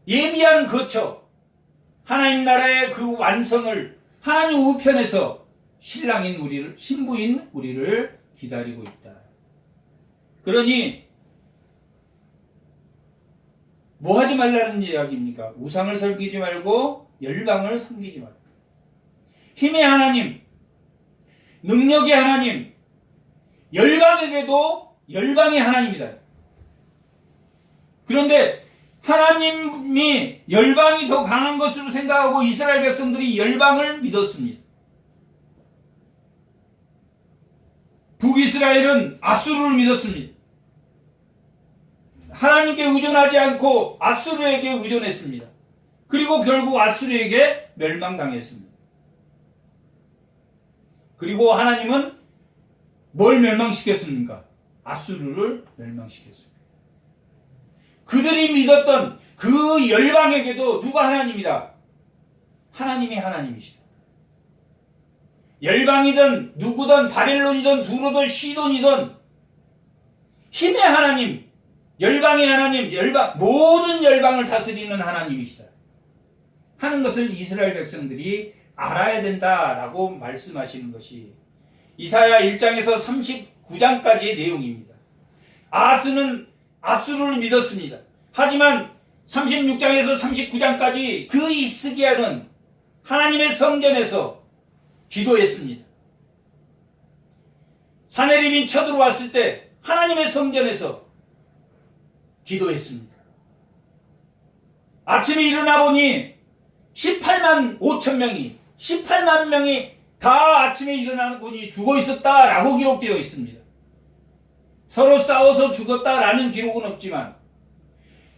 예비한 거처, 하나님 나라의 그 완성을 하나님 우편에서 신랑인 우리를, 신부인 우리를 기다리고 있다. 그러니 뭐 하지 말라는 이야기입니까? 우상을 섬기지 말고 열방을 섬기지 말고, 힘의 하나님, 능력의 하나님, 열방에게도 열방의 하나님이다. 그런데 하나님이 열방이 더 강한 것으로 생각하고 이스라엘 백성들이 열방을 믿었습니다. 북이스라엘은 아수르를 믿었습니다. 하나님께 의존하지 않고 아수르에게 의존했습니다. 그리고 결국 아수르에게 멸망당했습니다. 그리고 하나님은 뭘 멸망시켰습니까? 아수르를 멸망시켰습니다. 그들이 믿었던 그 열방에게도 누가 하나님이다? 하나님이 하나님이시다. 열방이든 누구든 바벨론이든 두로든 시돈이든 힘의 하나님, 열방의 하나님, 모든 열방을 다스리는 하나님이시다 하는 것을 이스라엘 백성들이 알아야 된다라고 말씀하시는 것이 이사야 1장에서 39장까지의 내용입니다. 아하스는 아수르를 믿었습니다. 하지만 36장에서 39장까지 그 히스기야는 하나님의 성전에서 기도했습니다. 사내립이 쳐들어왔을 때 하나님의 성전에서 기도했습니다. 아침에 일어나 보니 18만 5천 명이, 18만 명이 다 아침에 일어나 보니 죽어 있었다라고 기록되어 있습니다. 서로 싸워서 죽었다라는 기록은 없지만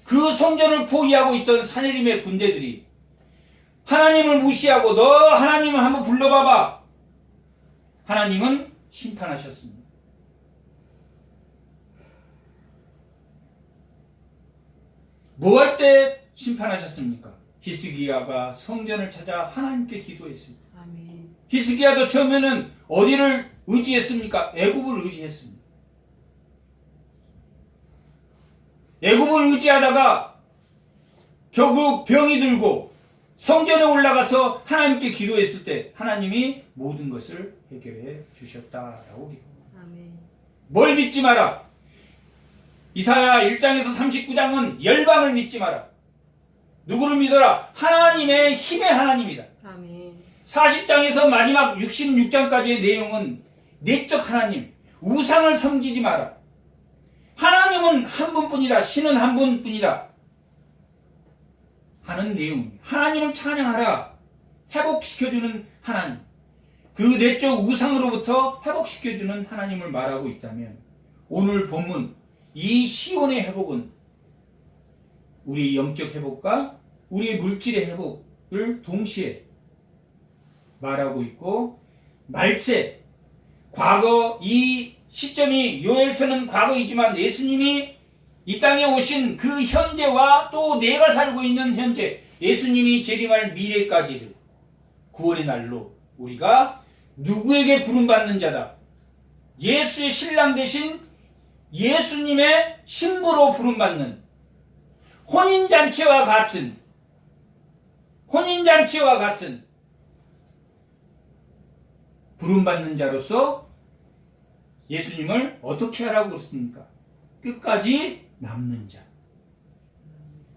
그 성전을 포위하고 있던 사내림의 군대들이 하나님을 무시하고 너 하나님을 한번 불러봐봐. 하나님은 심판하셨습니다. 뭐 할 때 심판하셨습니까? 히스기야가 성전을 찾아 하나님께 기도했습니다. 아멘. 히스기야도 처음에는 어디를 의지했습니까? 애굽을 의지했습니다. 애굽을 의지하다가 결국 병이 들고 성전에 올라가서 하나님께 기도했을 때 하나님이 모든 것을 해결해 주셨다라고 기록합니다. 아멘. 뭘 믿지 마라. 이사야 1장에서 39장은 열방을 믿지 마라. 누구를 믿어라? 하나님의 힘의 하나님이다. 아멘. 40장에서 마지막 66장까지의 내용은 내적 하나님, 우상을 섬기지 마라. 하나님은 한 분뿐이다. 신은 한 분뿐이다. 하는 내용입니다. 하나님을 찬양하라. 회복시켜주는 하나님, 그 내적 우상으로부터 회복시켜주는 하나님을 말하고 있다면 오늘 본문 이 시온의 회복은 우리의 영적 회복과 우리의 물질의 회복을 동시에 말하고 있고, 말세, 과거, 이 시점이 요엘서는 과거이지만 예수님이 이 땅에 오신 그 현재와 또 내가 살고 있는 현재, 예수님이 재림할 미래까지를 구원의 날로 우리가 누구에게 부름받는 자다, 예수의 신랑 되신 예수님의 신부로 부름받는 혼인잔치와 같은 부름받는 자로서 예수님을 어떻게 하라고 그랬습니까? 끝까지 남는 자.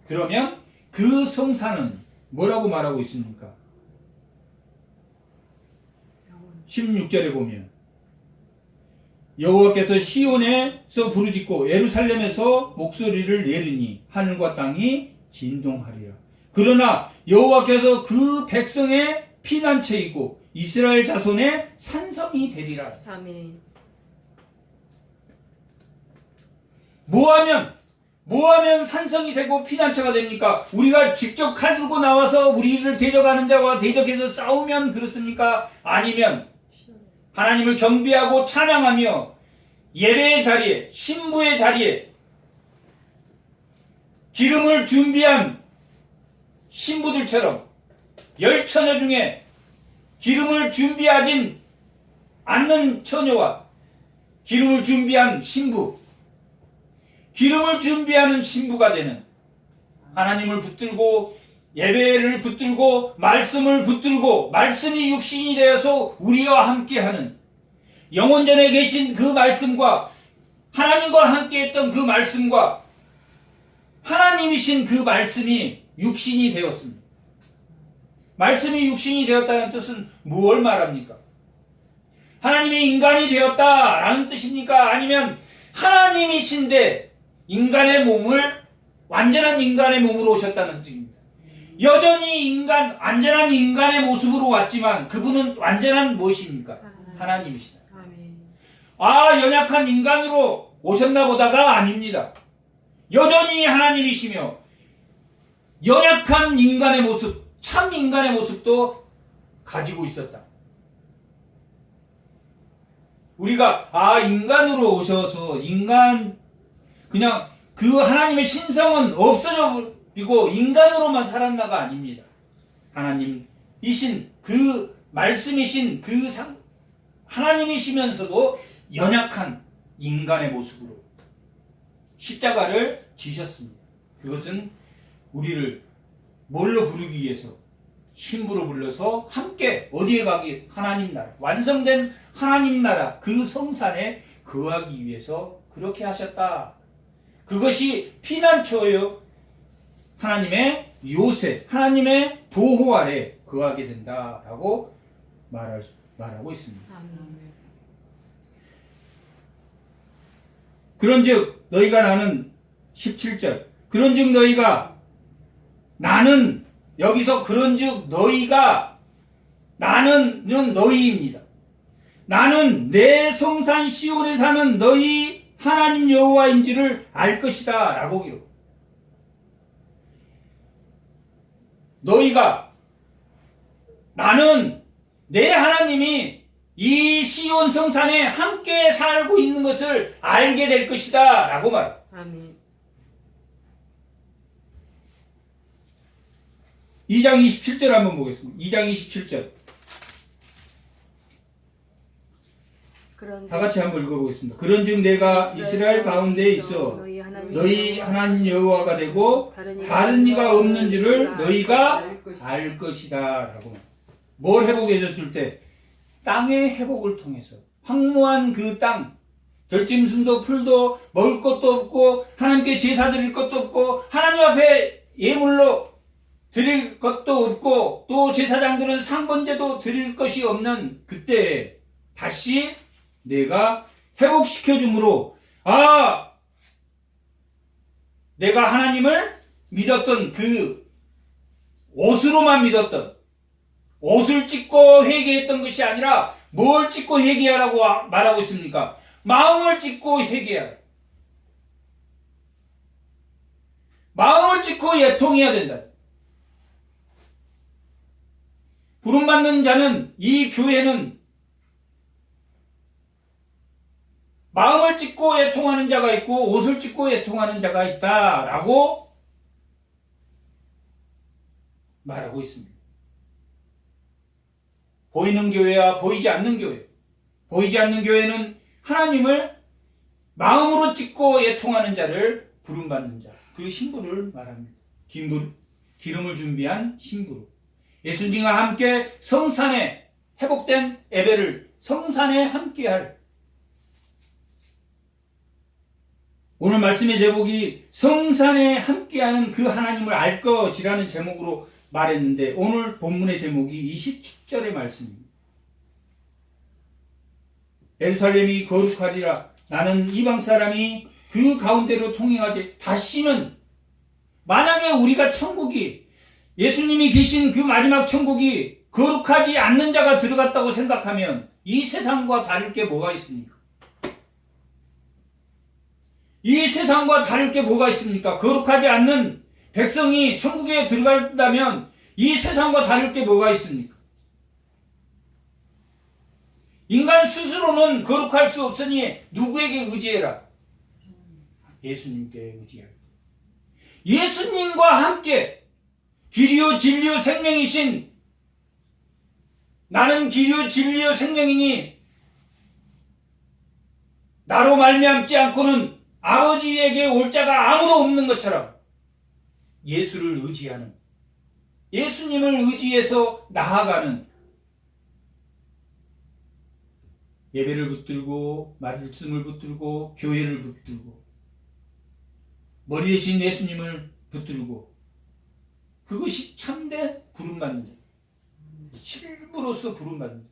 그러면 그 성사는 뭐라고 말하고 있습니까? 16절에 보면 여호와께서 시온에서 부르짖고 예루살렘에서 목소리를 내리니 하늘과 땅이 진동하리라. 그러나 여호와께서 그 백성의 피난처이고 이스라엘 자손의 산성이 되리라. 아멘. 뭐하면 산성이 되고 피난처가 됩니까? 우리가 직접 칼 들고 나와서 우리를 대적하는 자와 대적해서 싸우면 그렇습니까? 아니면 하나님을 경배하고 찬양하며 예배의 자리에, 신부의 자리에 기름을 준비한 신부들처럼 열처녀 중에 기름을 준비하진 않는 처녀와 기름을 준비한 신부, 기름을 준비하는 신부가 되는, 하나님을 붙들고 예배를 붙들고 말씀을 붙들고 말씀이 육신이 되어서 우리와 함께하는, 영원전에 계신 그 말씀과 하나님과 함께했던 그 말씀과 하나님이신 그 말씀이 육신이 되었습니다. 말씀이 육신이 되었다는 뜻은 무엇을 말합니까? 하나님이 인간이 되었다라는 뜻입니까? 아니면 하나님이신데 완전한 인간의 몸으로 오셨다는 뜻입니다. 여전히 완전한 인간의 모습으로 왔지만 그분은 완전한 무엇입니까? 하나님이시다. 연약한 인간으로 오셨나 보다가 아닙니다. 여전히 하나님이시며 연약한 인간의 모습, 참 인간의 모습도 가지고 있었다. 우리가 인간으로 오셔서 그냥 그 하나님의 신성은 없어져 버리고 인간으로만 살았나가 아닙니다. 하나님이신 그 말씀이신 그 하나님이시면서도 연약한 인간의 모습으로 십자가를 지셨습니다. 그것은 우리를 뭘로 부르기 위해서? 신부로 불러서 함께 어디에 가기? 하나님 나라, 완성된 하나님 나라 그 성산에 거하기 위해서 그렇게 하셨다. 그것이 피난처요, 하나님의 요새, 하나님의 보호 아래 거하게 된다라고 말하고 있습니다. 그런즉 너희가 나는 17절, 그런즉 너희가 나는, 여기서 그런즉 너희가, 나는은 너희입니다. 나는 내 성산 시온에 사는 너희 하나님 여호와인지를 알 것이다 라고 기록. 너희가, 나는 내 하나님이 이 시온 성산에 함께 살고 있는 것을 알게 될 것이다 라고 말합니다. 아멘. 2장 27절 한번 보겠습니다. 2장 27절. 다 같이 한번 읽어보겠습니다. 그런즉 내가 이스라엘 가운데 있어 너희 하나님 여호와가 되고 다른 이가 없는 줄을 너희가 알 것이다 라고. 뭘 회복해 줬을 때? 땅의 회복을 통해서 황무한 그 땅, 들짐승도 풀도 먹을 것도 없고 하나님께 제사 드릴 것도 없고 하나님 앞에 예물로 드릴 것도 없고 또 제사장들은 상번제도 드릴 것이 없는 그때에 다시 내가 회복시켜 줌으로 내가 하나님을 믿었던 그 옷으로만 믿었던 옷을 찢고 회개했던 것이 아니라 뭘 찢고 회개하라고 말하고 있습니까? 마음을 찢고 회개하라. 마음을 찢고 애통해야 된다. 부름받는 자는, 이 교회는 마음을 찢고 애통하는 자가 있고 옷을 찢고 애통하는 자가 있다라고 말하고 있습니다. 보이는 교회와 보이지 않는 교회. 보이지 않는 교회는 하나님을 마음으로 찢고 애통하는 자를 부름받는 자, 그 신부를 말합니다. 기름을 준비한 신부로 예수님과 함께 성산에 회복된 예배를 성산에 함께할, 오늘 말씀의 제목이 성산에 함께하는 그 하나님을 알 것이라는 제목으로 말했는데, 오늘 본문의 제목이 27절의 말씀입니다. 예루살렘이 거룩하리라. 나는 이방 사람이 그 가운데로 통행하지. 다시는, 만약에 우리가 천국이, 예수님이 계신 그 마지막 천국이 거룩하지 않는 자가 들어갔다고 생각하면 이 세상과 다를 게 뭐가 있습니까? 이 세상과 다를 게 뭐가 있습니까? 거룩하지 않는 백성이 천국에 들어간다면 이 세상과 다를 게 뭐가 있습니까? 인간 스스로는 거룩할 수 없으니 누구에게 의지해라? 예수님께 의지하라. 예수님과 함께 길이요 진리요 생명이신, 나는 길이요 진리요 생명이니 나로 말미암지 않고는 아버지에게 올 자가 아무도 없는 것처럼 예수를 의지하는, 예수님을 의지해서 나아가는, 예배를 붙들고 말씀을 붙들고 교회를 붙들고 머리 대신 예수님을 붙들고, 그것이 참된 부름받는 자, 신부로서 부름받는 자.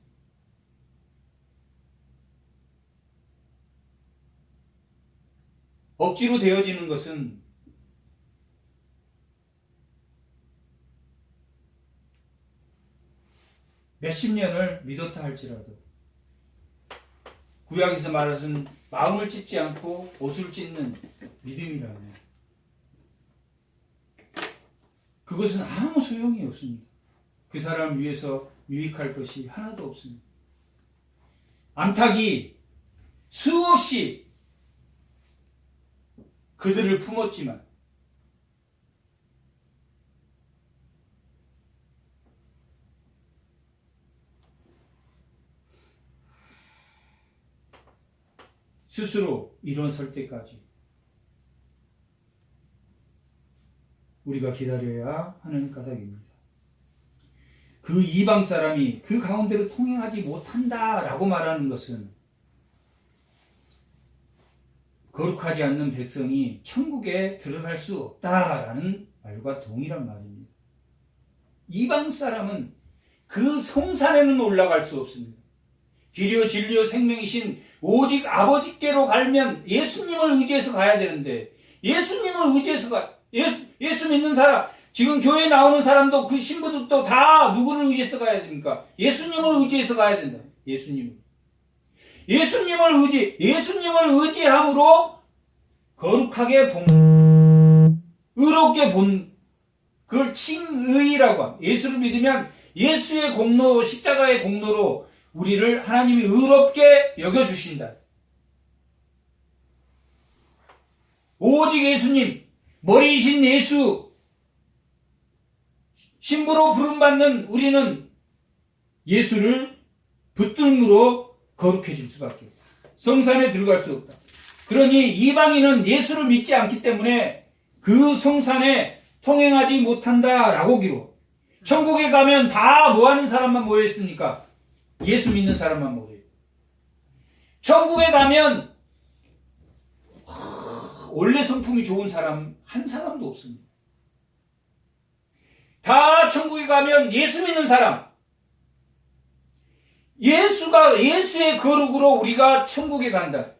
억지로 되어지는 것은 몇십 년을 믿었다 할지라도, 구약에서 말하신 마음을 찢지 않고 옷을 찢는 믿음이라면 그것은 아무 소용이 없습니다. 그 사람을 위해서 유익할 것이 하나도 없습니다. 암탉이 수없이 그들을 품었지만 스스로 일어설 때까지 우리가 기다려야 하는 까닭입니다. 그 이방 사람이 그 가운데로 통행하지 못한다라고 말하는 것은 거룩하지 않는 백성이 천국에 들어갈 수 없다라는 말과 동일한 말입니다. 이방 사람은 그 성산에는 올라갈 수 없습니다. 길이요 진리요 생명이신 오직 아버지께로 가면 예수님을 의지해서 가야 되는데, 예수님을 의지해서 예수 믿는 사람, 지금 교회에 나오는 사람도 그 신부들도 다 누구를 의지해서 가야 됩니까? 예수님을 의지해서 가야 된다. 예수님을 의지함으로 거룩하게 의롭게 본, 그걸 칭의라고 합니다. 예수를 믿으면 예수의 공로, 십자가의 공로로 우리를 하나님이 의롭게 여겨주신다. 오직 예수님, 머리이신 예수, 신부로 부름받는 우리는 예수를 붙들므로 거룩해질 수밖에 없다. 성산에 들어갈 수 없다. 그러니 이방인은 예수를 믿지 않기 때문에 그 성산에 통행하지 못한다라고 기록. 천국에 가면 다 뭐하는 사람만 모여있습니까? 예수 믿는 사람만 모여요. 천국에 가면 원래 성품이 좋은 사람 한 사람도 없습니다. 다 천국에 가면 예수 믿는 사람, 예수의 거룩으로 우리가 천국에 간다.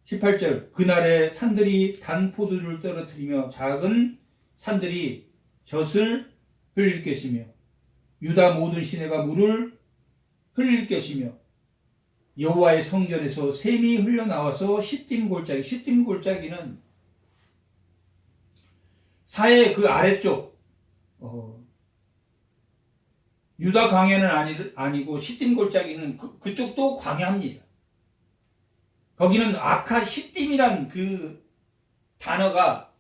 18절 그날에 산들이 단 포도를 떨어뜨리며 작은 산들이 젖을 흘릴 것이며 유다 모든 시내가 물을 흘릴 것이며 여호와의 성전에서 샘이 흘러나와서 시딤 골짜기는 사해 그 아래쪽 유다 광야는 아니고 시딤 골짜기는 그쪽도 광야입니다. 거기는 시딤이란 그 단어가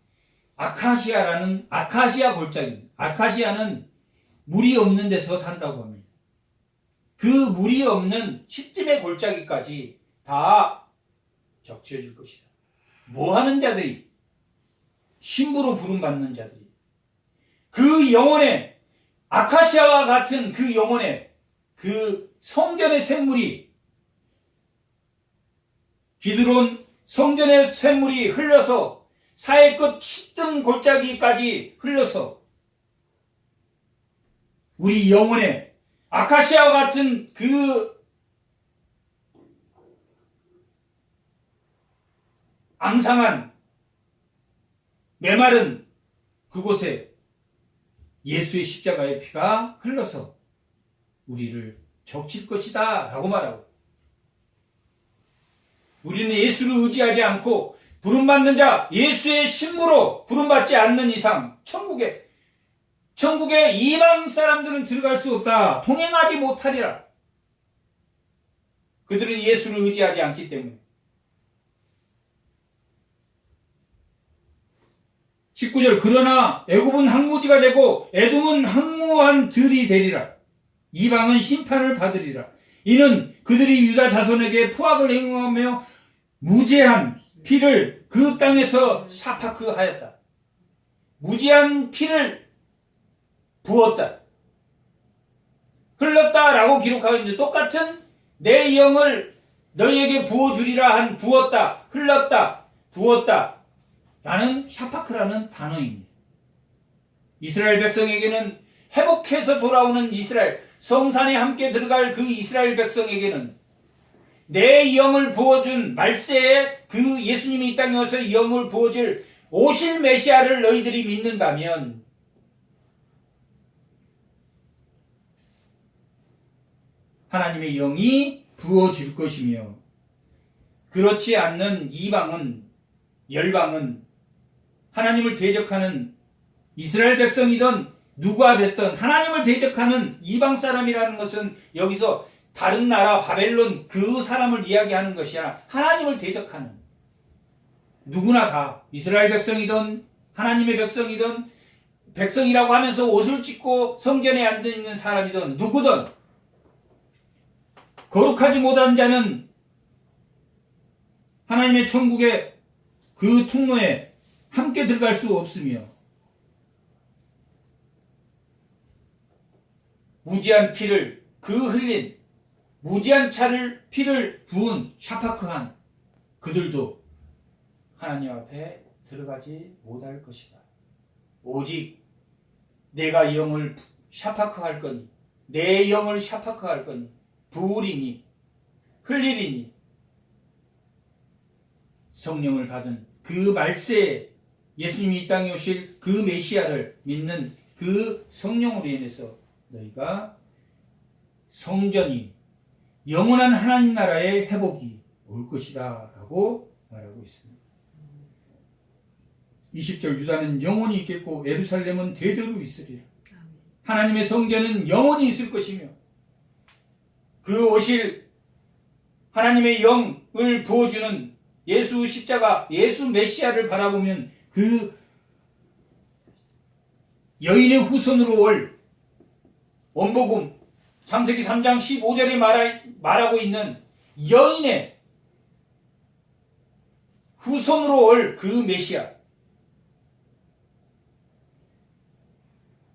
아카시아 골짜기입니다. 아카시아는 물이 없는 데서 산다고 합니다. 그 물이 없는 시딤의 골짜기까지 다 적셔질 것이다. 뭐하는 자들이? 신부로 부름받는 자들이. 그 영혼의 아카시아와 같은 그 영혼의 그 성전의 샘물이 기드론 성전의 샘물이 흘러서 사해 끝 시딤 골짜기까지 흘러서 우리 영혼의 아카시아와 같은 그 앙상한 메마른 그곳에 예수의 십자가의 피가 흘러서 우리를 적실 것이다 라고 말하고, 우리는 예수를 의지하지 않고 부름받는 자, 예수의 신부로 부름받지 않는 이상 천국에 이방 사람들은 들어갈 수 없다. 동행하지 못하리라. 그들은 예수를 의지하지 않기 때문에. 19절 그러나 애굽은 항무지가 되고 에돔은 항무한 들이 되리라. 이방은 심판을 받으리라. 이는 그들이 유다 자손에게 포악을 행하며 무죄한 피를 그 땅에서 샤파크하였다. 무죄한 피를 부었다. 흘렀다라고 기록하고 있는데 똑같은 내 영을 너희에게 부어주리라 한 부었다, 흘렀다, 부었다 라는 샤파크라는 단어입니다. 이스라엘 백성에게는 회복해서 돌아오는 이스라엘, 성산에 함께 들어갈 그 이스라엘 백성에게는 내 영을 부어준 말세에 그 예수님이 이 땅에 와서 영을 부어줄 오실 메시아를 너희들이 믿는다면 하나님의 영이 부어질 것이며, 그렇지 않는 이방은, 열방은 하나님을 대적하는 이스라엘 백성이든 누가 됐든 하나님을 대적하는 이방 사람이라는 것은 여기서 다른 나라 바벨론 그 사람을 이야기하는 것이 아니라 하나님을 대적하는, 누구나 다 이스라엘 백성이든 하나님의 백성이든 백성이라고 하면서 옷을 찢고 성전에 앉아 있는 사람이든 누구든 거룩하지 못한 자는 하나님의 천국의 그 통로에 함께 들어갈 수 없으며, 무지한 피를 흘린 무지한 피를 부은 샤파크한 그들도 하나님 앞에 들어가지 못할 것이다. 오직 내가 영을 샤파크할 거니, 내 영을 샤파크할 거니, 부으리니 흘리리니 성령을 받은 그 말세에 예수님이 이 땅에 오실 그 메시아를 믿는 그 성령으로 인해서 너희가 성전이 영원한 하나님 나라의 회복이 올 것이다 라고 말하고 있습니다. 20절 유다는 영원히 있겠고 예루살렘은 대대로 있으리라. 하나님의 성전은 영원히 있을 것이며 그 오실 하나님의 영을 부어주는 예수 십자가, 예수 메시아를 바라보면 그 여인의 후손으로 올 원복음 창세기 3장 15절에 말하고 있는 여인의 후손으로 올 그 메시아,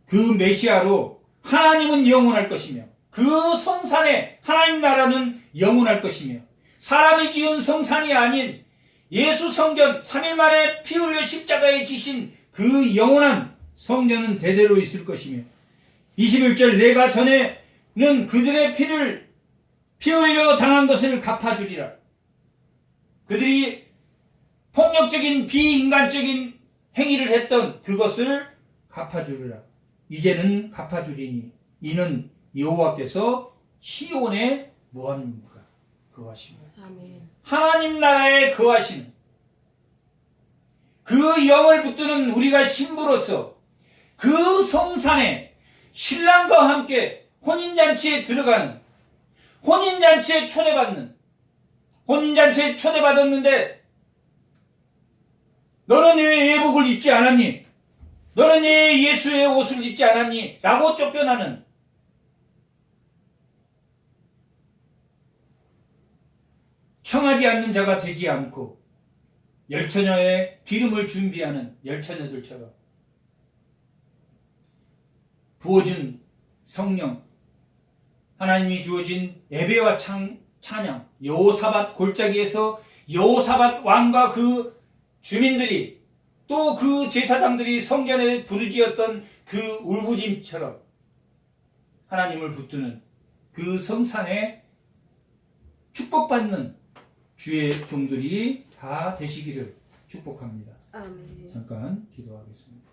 그 메시아로 하나님은 영원할 것이며 그 성산에 하나님 나라는 영원할 것이며, 사람이 지은 성산이 아닌 예수 성전 3일 만에 피 흘려 십자가에 지신 그 영원한 성전은 대대로 있을 것이며, 21절 내가 전에는 그들의 피 흘려 당한 것을 갚아주리라. 그들이 폭력적인 비인간적인 행위를 했던 그것을 갚아주리라. 이제는 갚아주리니 이는 여호와께서 시온에 뭐합니까? 거하십니다. 아멘. 하나님 나라에 거하시는 그 영을 붙드는 우리가 신부로서 그 성산에 신랑과 함께 혼인잔치에 들어가는, 혼인잔치에 초대받는, 혼인잔치에 초대받았는데 너는 왜 예복을 입지 않았니? 너는 왜 예수의 옷을 입지 않았니? 라고 쫓겨나는, 청하지 않는 자가 되지 않고 열처녀의 기름을 준비하는 열처녀들처럼 부어진 성령, 하나님이 주어진 예배와 찬양, 여호사밧 골짜기에서 여호사밧 왕과 그 주민들이 또 그 제사장들이 성전에 부르짖었던 그 울부짖음처럼 하나님을 붙드는 그 성산에 축복받는 주의 종들이 다 되시기를 축복합니다. 아멘. 잠깐 기도하겠습니다.